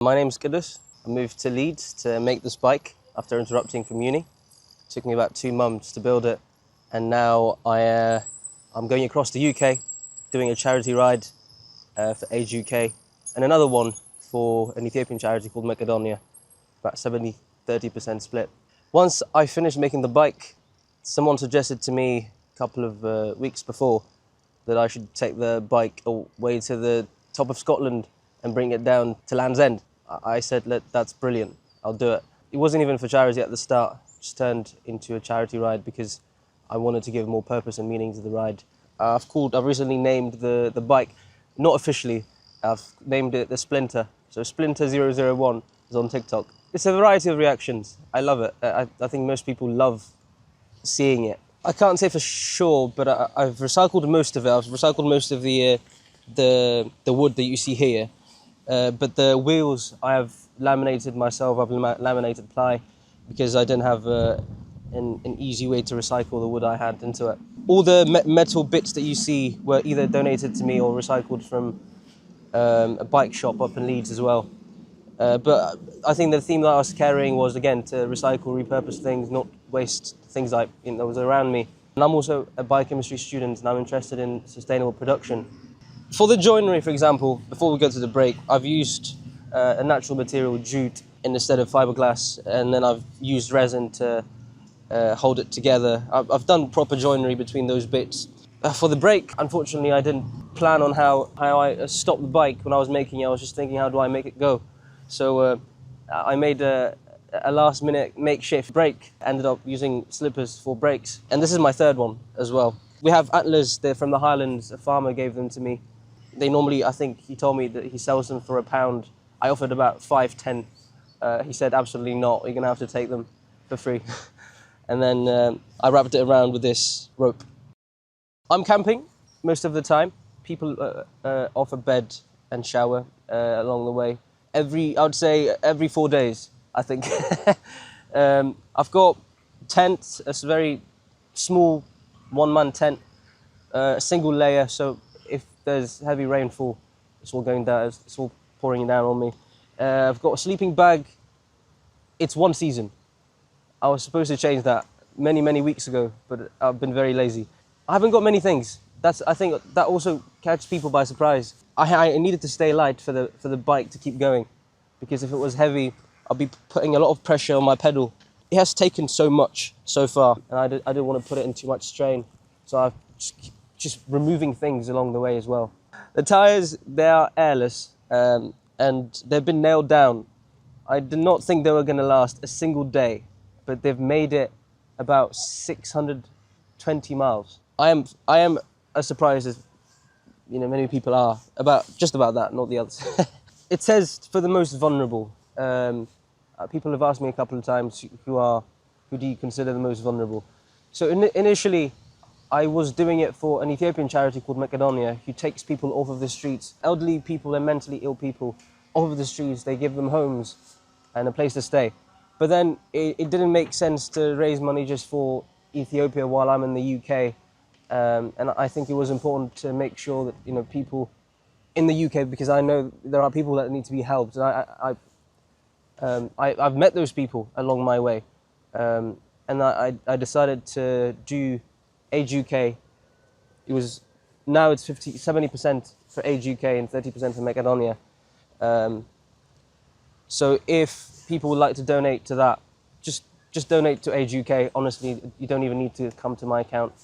My name's Kidus. I moved to Leeds to make this bike after interrupting from uni. It took me about 2 months to build it, and now I'm going across the UK, doing a charity ride for Age UK, and another one for an Ethiopian charity called Macedonia, about 70-30% split. Once I finished making the bike, someone suggested to me a couple of weeks before that I should take the bike away to the top of Scotland and bring it down to Land's End. I said, that's brilliant, I'll do it. It wasn't even for charity at the start, it just turned into a charity ride because I wanted to give more purpose and meaning to the ride. I've recently named the bike, not officially, I've named it the Splinter. So Splinter001 is on TikTok. It's a variety of reactions. I love it. I think most people love seeing it. I can't say for sure, but I've recycled most of it. I've recycled most of the wood that you see here. But the wheels I have laminated myself. I've laminated ply because I didn't have an easy way to recycle the wood I had into it. All the metal bits that you see were either donated to me or recycled from a bike shop up in Leeds as well. But I think the theme that I was carrying was, again, to recycle, repurpose things, not waste things that was around me. And I'm also a biochemistry student and I'm interested in sustainable production. For the joinery, for example, before we go to the break, I've used a natural material, jute, instead of fiberglass, and then I've used resin to hold it together. I've done proper joinery between those bits. For the brake, unfortunately, I didn't plan on how I stopped the bike when I was making it. I was just thinking, how do I make it go? So I made a last-minute makeshift brake. Ended up using slippers for brakes. And this is my third one as well. We have antlers. They're from the Highlands. A farmer gave them to me. They normally, I think he told me that he sells them for £1. I offered about 5, 10. He said, absolutely not. You're going to have to take them for free. And then I wrapped it around with this rope. I'm camping most of the time. People offer bed and shower along the way. I would say every 4 days, I think. I've got tent, a very small one-man tent, a single layer, so if there's heavy rainfall, it's all going down, it's all pouring down on me. I've got a sleeping bag. It's one season. I was supposed to change that many weeks ago, but I've been very lazy. I haven't got many things. I think that also catches people by surprise. I needed to stay light for the bike to keep going, because if it was heavy, I'd be putting a lot of pressure on my pedal. It has taken so much so far, and I didn't want to put it in too much strain, so I've just removing things along the way as well. The tires, they are airless, and they've been nailed down. I did not think they were going to last a single day, but they've made it about 620 miles. I am as surprised as many people are just about that, not the others. It says for the most vulnerable. People have asked me a couple of times, who do you consider the most vulnerable? So initially, I was doing it for an Ethiopian charity called Macedonia, who takes people off of the streets, elderly people and mentally ill people off of the streets. They give them homes and a place to stay. But then it didn't make sense to raise money just for Ethiopia while I'm in the UK. And I think it was important to make sure that people in the UK, because I know there are people that need to be helped, and I've met those people along my way, and I decided to do Age UK. Now it's 70% for Age UK and 30% for Macedonia. So if people would like to donate to that, just donate to Age UK. Honestly, you don't even need to come to my account.